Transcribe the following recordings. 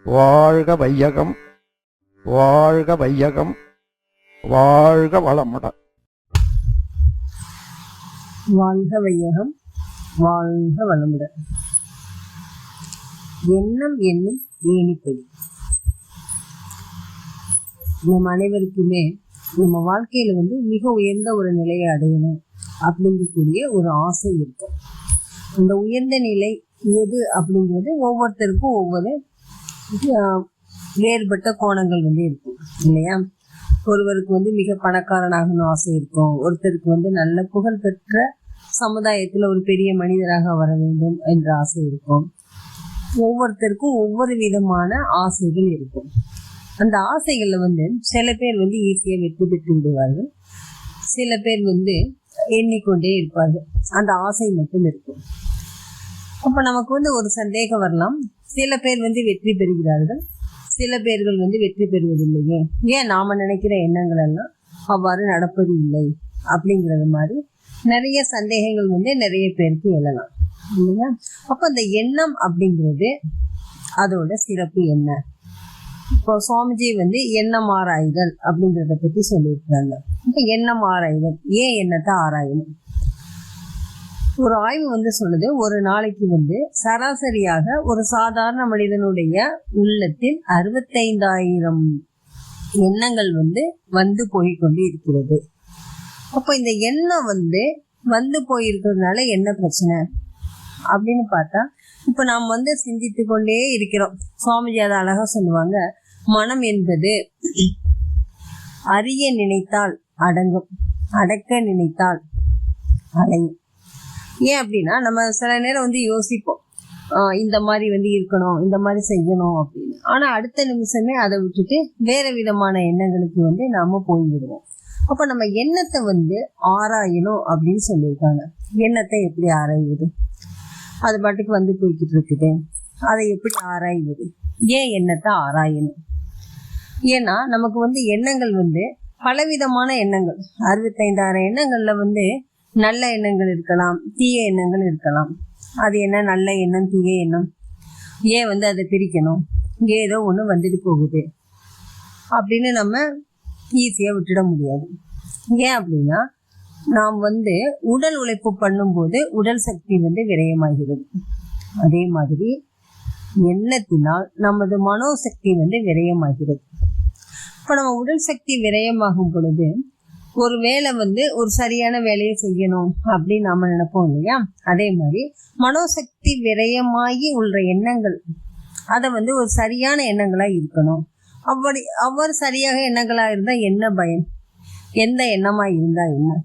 வாழ்க வையகம், வாழ்க வையகம், வாழ்க வளமுடன். வாழ்க வையகம், வாழ்க வளமுடன். எண்ணம் என்னும் ஏணிப்படி. நம் அனைவருக்குமே நம்ம வாழ்க்கையில மிக உயர்ந்த ஒரு நிலையை அடையணும் அப்படிங்கக்கூடிய ஒரு ஆசை இருக்கும். அந்த உயர்ந்த நிலை எது அப்படிங்கிறது ஒவ்வொருத்தருக்கும் ஒவ்வொரு வேறுபட்ட கோணங்கள் இருக்கும் இல்லையா? ஒருவருக்கு மிக பணக்காரனாகணும் ஆசை இருக்கும், ஒருத்தருக்கு நல்ல புகழ் பெற்ற சமுதாயத்துல ஒரு பெரிய மனிதராக வர வேண்டும் என்ற ஆசை இருக்கும். ஒவ்வொருத்தருக்கும் ஒவ்வொரு விதமான ஆசைகள் இருக்கும். அந்த ஆசைகள்ல சில பேர் ஈஸியா வெற்றி பெற்று விடுவார்கள், சில பேர் எண்ணிக்கொண்டே இருப்பார்கள். அந்த ஆசை மட்டும் இருக்கும். அப்ப நமக்கு ஒரு சந்தேகம் வரலாம், சில பேர் வெற்றி பெறுகிறார்கள், சில பேர்கள் வெற்றி பெறுவதில்லையே, ஏன் நாம நினைக்கிற எண்ணங்கள் எல்லாம் அவ்வாறு நடப்பது இல்லை அப்படிங்கிறது மாதிரி நிறைய சந்தேகங்கள் நிறைய பேருக்கு எழலாம் இல்லையா? அப்ப அந்த எண்ணம் அப்படிங்கிறது அதோட சிறப்பு என்ன? இப்போ சுவாமிஜி எண்ணம் ஆராய்தல் அப்படிங்கிறத பத்தி சொல்லியிருக்காங்க. இப்ப எண்ணம் ஆராய்தல், ஏன் எண்ணத்தை ஆராயணும்? ஒரு ஆய்வு சொல்லுது, ஒரு நாளைக்கு சராசரியாக ஒரு சாதாரண மனிதனுடைய உள்ளத்தில் 65,000 எண்ணங்கள் வந்து போய்கொண்டு இருக்கிறது. அப்ப இந்த எண்ணம் வந்து போயிருக்கிறதுனால என்ன பிரச்சனை அப்படின்னு பார்த்தா, இப்ப நாம் சிந்தித்து கொண்டே இருக்கிறோம். சுவாமிஜி அதை அழகா சொல்லுவாங்க, மனம் என்பது அறிய நினைத்தால் அடங்கும், அடக்க நினைத்தால் அலையும். ஏன் அப்படின்னா, நம்ம சில நேரம் யோசிப்போம், இந்த மாதிரி இருக்கணும், இந்த மாதிரி செய்யணும் அப்படின்னு. ஆனா அடுத்த நிமிஷமே அதை விட்டுட்டு வேற விதமான எண்ணங்களுக்கு நாம போய்விடுவோம். அப்ப நம்ம எண்ணத்தை ஆராயணும் அப்படின்னு சொல்லியிருக்காங்க. எண்ணத்தை எப்படி ஆராய்வது? அது பாட்டுக்கு போய்கிட்டு இருக்குது, அதை எப்படி ஆராய்வது? ஏன் எண்ணத்தை ஆராயணும்? ஏன்னா நமக்கு எண்ணங்கள் பலவிதமான எண்ணங்கள், 65,000 எண்ணங்கள்ல நல்ல எண்ணங்கள் இருக்கலாம், தீய எண்ணங்கள் இருக்கலாம். அது என்ன நல்ல எண்ணம், தீய எண்ணம்? ஏன் அதை பிரிக்கணும்? ஏதோ ஒண்ணு வந்துட்டு போகுது அப்படின்னு நம்ம ஈஸியா விட்டுட முடியாது. ஏன் அப்படின்னா, நாம் உடல் உழைப்பு பண்ணும்போது உடல் சக்தி விரயமாகிறது. அதே மாதிரி எண்ணத்தினால் நமது மனோசக்தி விரயமாகிறது. இப்ப நம்ம உடல் சக்தி விரயமாகும் பொழுது ஒரு வேலை ஒரு சரியான வேலையை செய்யணும் அப்படின்னு நாம நினைப்போம் இல்லையா? அதே மாதிரி மனோசக்தி விரயமாகி உள்ள எண்ணங்கள் அதை ஒரு சரியான எண்ணங்களா இருக்கணும். அவ்வாறு சரியாக எண்ணங்களா இருந்தா என்ன பயன்? எந்த எண்ணமா இருந்தா என்ன?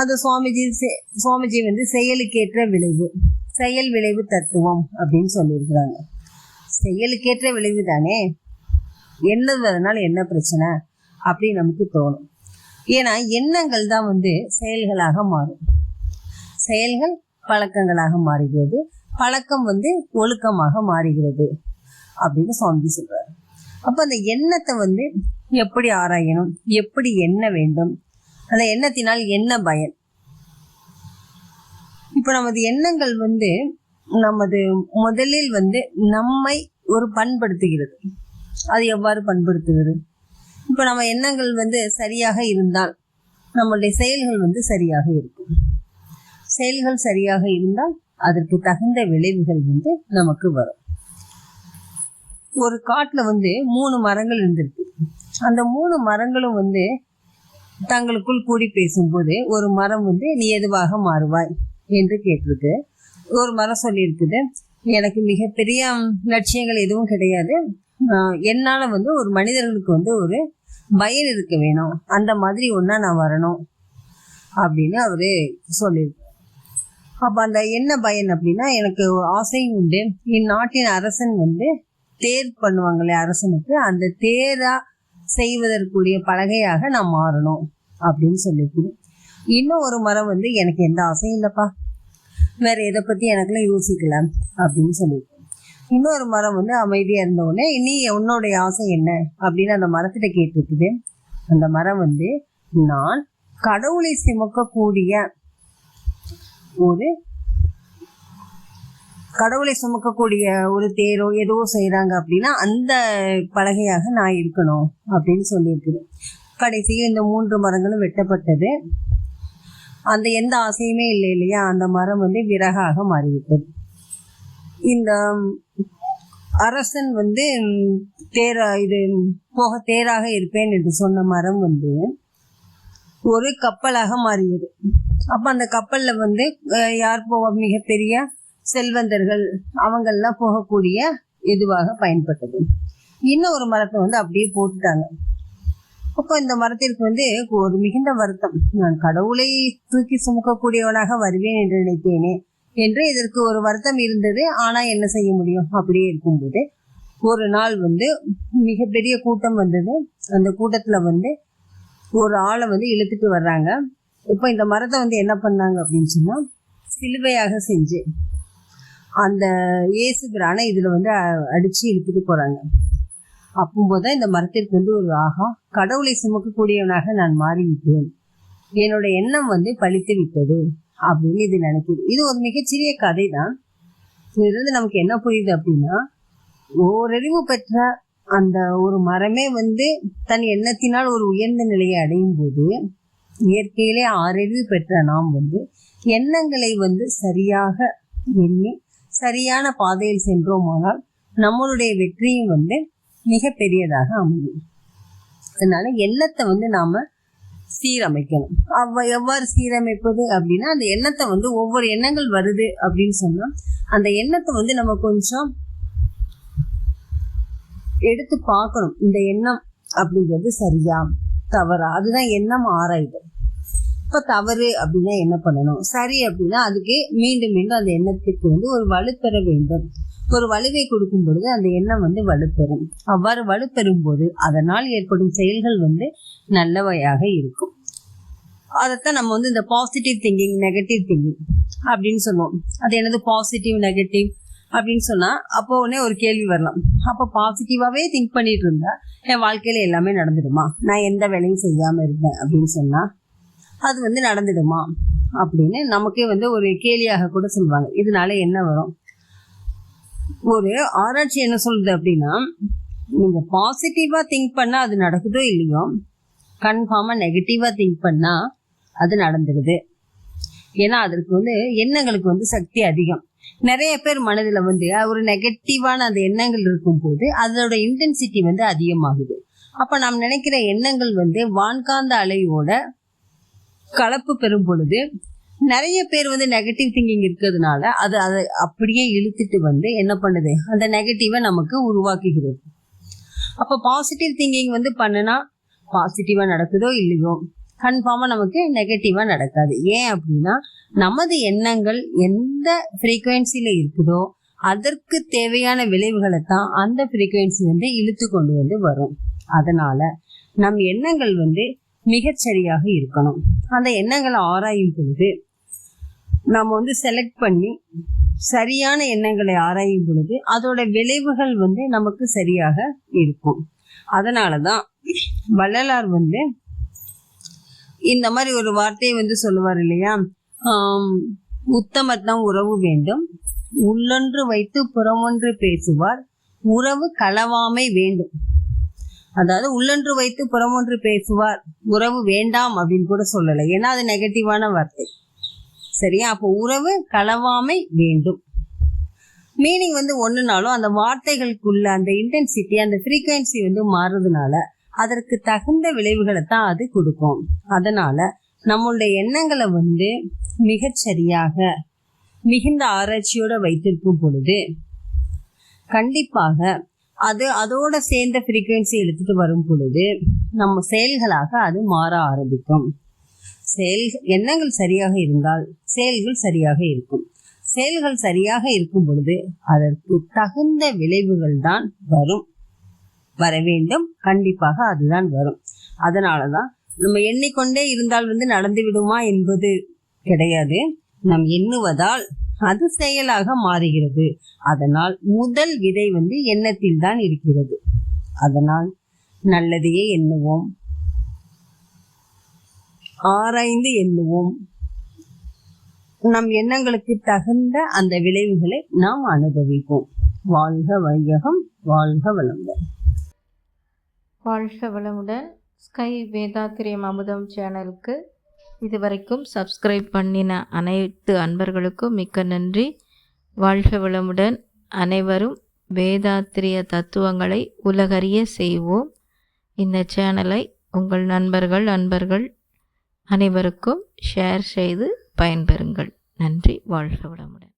அது சுவாமிஜி செயலுக்கேற்ற விளைவு, செயல் விளைவு தத்துவம் அப்படின்னு சொல்லியிருக்கிறாங்க. செயலுக்கேற்ற விளைவு தானே, எண்ணதுனால என்ன பிரச்சனை அப்படின்னு நமக்கு தோணும். ஏன்னா எண்ணங்கள் தான் செயல்களாக மாறும், செயல்கள் பழக்கங்களாக மாறுகிறது, பழக்கம் ஒழுக்கமாக மாறுகிறது அப்படின்னு சுவாமிஜி சொல்றாரு. அப்ப அந்த எண்ணத்தை எப்படி ஆராயணும், எப்படி எண்ண வேண்டும், அந்த எண்ணத்தினால் என்ன பயன்? இப்ப நமது எண்ணங்கள் நமது முதலில் நம்மை ஒரு பண்படுத்துகிறது. அது எவ்வாறு பண்படுத்துகிறது? இப்ப நம்ம எண்ணங்கள் சரியாக இருந்தால் நம்மளுடைய செயல்கள் சரியாக இருக்கும். செயல்கள் சரியாக இருந்தால் அதற்கு தகுந்த விளைவுகள் நமக்கு வரும். ஒரு காட்டுல 3 மரங்கள் இருந்திருக்கு. அந்த 3 மரங்களும் தங்களுக்குள் கூடி பேசும்போது ஒரு மரம் நீ எதுவாக மாறுவாய் என்று கேட்டிருக்கு. ஒரு மரம் சொல்லியிருக்குது, எனக்கு மிகப்பெரிய லட்சியங்கள் எதுவும் கிடையாது, என்னால ஒரு மனிதர்களுக்கு ஒரு பயன் இருக்க வேணும், அந்த மாதிரி ஒன்னா நான் வரணும் அப்படின்னு அவரு சொல்லியிருக்காரு. அப்ப அந்த என்ன பயன் அப்படின்னா, எனக்கு ஆசை உண்டு, இந்நாட்டின் அரசன் தேர் பண்ணுவாங்களே அரசனுக்கு, அந்த தேரா செய்வதற்குரிய பலகையாக நான் மாறணும் அப்படின்னு சொல்லியிருக்குது. இன்னும் ஒரு மரம் எனக்கு எந்த ஆசையும் இல்லப்பா, வேற எதை பத்தி எனக்குலாம் யோசிக்கலாம் அப்படின்னு சொல்லியிருக்கேன். இன்னொரு மரம் அமைதியா இருந்த உடனே, நீ உன்னோடைய ஆசை என்ன அப்படின்னு அந்த மரத்திட்ட கேட்டிருக்குது. அந்த மரம் நான் கடவுளை சுமக்கக்கூடிய ஒரு கடவுளை சுமக்கக்கூடிய ஒரு தேரோ ஏதோ செய்யறாங்க அப்படின்னா அந்த பலகையாக நான் இருக்கணும் அப்படின்னு சொல்லியிருக்குது. கடைசியில் இந்த 3 மரங்களும் வெட்டப்பட்டது. அந்த எந்த ஆசையுமே இல்லை இல்லையா, அந்த மரம் வந்து விறகாக மாறிவிட்டது. இந்த அரசன் வந்து தேராக இருப்பேன் என்று சொன்ன மரம் வந்து ஒரு கப்பலாக மாறியது. அப்ப அந்த கப்பல்ல வந்து யார் போவா, மிகப்பெரிய செல்வந்தர்கள் அவங்கெல்லாம் போகக்கூடிய இதுவாக பயன்பட்டது. இன்னும் ஒரு மரத்தை வந்து அப்படியே போட்டுட்டாங்க. அப்போ இந்த மரத்திற்கு வந்து ஒரு மிகுந்த வருத்தம், நான் கடவுளை தூக்கி சுமக்கக்கூடியவனாக வருவேன் என்று நினைத்தேனே என்று இதற்கு ஒரு வருத்தம் இருந்தது. ஆனா என்ன செய்ய முடியும், அப்படியே இருக்கும்போது ஒரு நாள் வந்து மிகப்பெரிய கூட்டம் வந்தது. அந்த கூட்டத்துல வந்து ஒரு ஆளை வந்து இழுத்துட்டு வர்றாங்க. இப்போ இந்த மரத்தை வந்து என்ன பண்ணாங்க அப்படின்னு சொன்னா, சிலுவையாக செஞ்சு அந்த இயேசு பிரானை இதுல வந்து அடிச்சு இழுத்துட்டு போறாங்க. அப்போதான் இந்த மரத்திற்கு வந்து ஒரு ஆகா, கடவுளை சுமக்கக்கூடியவனாக நான் மாறிவிட்டேன், என்னோட எண்ணம் வந்து பழித்து விட்டது அப்படின்னு இது நினைக்குது. இது ஒரு மிகச்சிறிய கதை தான். இதுல இருந்து நமக்கு என்ன புரியுது அப்படின்னா, ஓரறிவு பெற்ற அந்த ஒரு மரமே வந்து தன் எண்ணத்தினால் ஒரு உயர்ந்த நிலையை அடையும் போது, இயற்கையிலே 6 அறிவு பெற்ற நாம் வந்து எண்ணங்களை வந்து சரியாக எண்ணி சரியான பாதையில் சென்றோமானால் நம்மளுடைய வெற்றியும் வந்து மிக பெரியதாக அமையும். அதனால எண்ணத்தை வந்து நாம சீரமைக்கணும். எவ்வாறு சீரமைப்பது அப்படின்னா, அந்த எண்ணத்தை வந்து ஒவ்வொரு எண்ணங்கள் வருது அப்படின்னு சொன்னா அந்த எண்ணத்தை வந்து நம்ம கொஞ்சம் எடுத்து பார்க்கணும். இந்த எண்ணம் அப்படிங்கிறது சரியா தவறா, அதுதான் எண்ணம் ஆராய்வு. இப்ப தவறு அப்படின்னா என்ன பண்ணணும், சரி அப்படின்னா அதுக்கு மீண்டும் மீண்டும் அந்த எண்ணத்துக்கு வந்து ஒரு வலுப்பெற வேண்டும். ஒரு வலுவை கொடுக்கும் பொழுது அந்த எண்ணம் வந்து வலுப்பெறும். அவ்வாறு வலுப்பெறும் போது அதனால் ஏற்படும் செயல்கள் வந்து நல்லவையாக இருக்கும். அதைத்தான் நம்ம வந்து இந்த பாசிட்டிவ் திங்கிங், நெகட்டிவ் திங்கிங் அப்படின்னு சொல்லுவோம். அது என்னது பாசிட்டிவ் நெகட்டிவ் அப்படின்னு சொன்னா, அப்போ உடனே ஒரு கேள்வி வரலாம், அப்போ பாசிட்டிவாவே திங்க் பண்ணிட்டு இருந்தா என் வாழ்க்கையில எல்லாமே நடந்துடுமா, நான் எந்த வேலையும் செய்யாம இருந்தேன் அப்படின்னு சொன்னா அது வந்து நடந்துடுமா அப்படின்னு நமக்கே வந்து ஒரு கேலியாக கூட சொல்லுவாங்க. இதனால என்ன வரும், ஒரு ஆராய்ச்சி என்ன சொல்லுது அப்படின்னா, நீங்க பாசிட்டிவா திங்க் பண்ணா அது நடக்குதோ இல்லையோ, கன்ஃபார்மா நெகட்டிவா திங்க் பண்ணா அது நடந்துடுது. ஏன்னா அதற்கு வந்து எண்ணங்களுக்கு வந்து சக்தி அதிகம். நிறைய பேர் மனதுல வந்து ஒரு நெகட்டிவான அந்த எண்ணங்கள் இருக்கும் போது அதோட இன்டென்சிட்டி வந்து அதிகமாகுது. அப்ப நாம் நினைக்கிற எண்ணங்கள் வந்து வான்காந்த அலையோட கலப்பு பெறும் பொழுது நிறைய பேர் வந்து நெகட்டிவ் திங்கிங் இருக்கிறதுனால அதை அப்படியே இழுத்துட்டு வந்து என்ன பண்ணுது, அந்த நெகட்டிவை நமக்கு உருவாக்குகிறது. அப்ப பாசிட்டிவ் திங்கிங் வந்து பண்ணுனா பாசிட்டிவா நடக்குதோ இல்லையோ, கன்ஃபார்மா நமக்கு நெகட்டிவா நடக்காது. ஏன் அப்படின்னா, நமது எண்ணங்கள் எந்த ஃப்ரீக்குவென்சில இருக்குதோ அதற்கு தேவையான விளைவுகளை தான் அந்த ஃப்ரீக்குவென்சி வந்து இழுத்து கொண்டு வந்து வரும். அதனால நம் எண்ணங்கள் வந்து மிகச்சரியாக இருக்கணும். அந்த எண்ணங்களை ஆராயும் பொழுது நம்ம வந்து செலக்ட் பண்ணி சரியான எண்ணங்களை ஆராயும் பொழுது அதோட விளைவுகள் வந்து நமக்கு சரியாக இருக்கும். அதனாலதான் வள்ளலார் வந்து இந்த மாதிரி ஒரு வார்த்தையை வந்து சொல்லுவார் இல்லையா, உத்தமத்தான் உறவு வேண்டும், உள்ளொன்று வைத்து புறமொன்று பேசுவார், உறவு களவாமை வேண்டும். அதாவது உள்ளொன்று வைத்து புறமொன்று பேசுவார், உறவு வேண்டாம் அப்படின்னு கூட சொல்லலை. ஏன்னா அது நெகட்டிவான வார்த்தை. சரியா, அப்போ உறவு களவாமை வேண்டும். மீனிங் வந்து ஒண்ணுனாலும் அந்த வார்த்தைகளுக்குள்ள அந்த இன்டென்சிட்டி, அந்த ஃப்ரீக்குவென்சி வந்து மாறுறதுனால அதற்கு தகுந்த விளைவுகளை தான் அது கொடுக்கும். அதனால நம்மளுடைய எண்ணங்களை வந்து மிகச்சரியாக மிகுந்த ஆராய்ச்சியோட வைத்திருக்கும் பொழுது கண்டிப்பாக அது அதோட சேர்ந்த ஃப்ரீக்குவென்சி எடுத்துட்டு வரும் பொழுது நம்ம செயல்களாக அது மாற ஆரம்பிக்கும். எண்ணங்கள் சரியாக இருந்தால் செயல்கள் சரியாக இருக்கும். செயல்கள் சரியாக இருக்கும் பொழுது அதற்கு தகுந்த விளைவுகள் தான் வர வேண்டும். கண்டிப்பாக அதுதான் வரும். அதனாலதான் நம்ம எண்ணிக்கொண்டே இருந்தால் வந்து நடந்து விடுமா என்பது கிடையாது. நம் எண்ணுவதால் அது செயலாக மாறுகிறது. அதனால் முதல் விதை வந்து எண்ணத்தில் தான் இருக்கிறது. அதனால் நல்லதையே எண்ணுவோம், ஆராய்ந்து எண்ணுவோம், நம் எண்ணங்களுக்கு தகுந்த அந்த விளைவுகளை நாம் அனுபவிப்போம். வாழ்க வையகம், வாழ்க வளமுடன். வாழ்க வளமுடன். ஸ்கை வேதாத்திரியம் அமுதம் சேனலுக்கு இதுவரைக்கும் சப்ஸ்கிரைப் பண்ணின அனைத்து அன்பர்களுக்கும் மிக்க நன்றி. வாழ்க வளமுடன். அனைவரும் வேதாத்திரிய தத்துவங்களை உலகறிய செய்வோம். இந்த சேனலை உங்கள் நண்பர்கள் அனைவருக்கும் ஷேர் செய்து பயன்பெறுங்கள். நன்றி. வாழ்க வளமுடன்.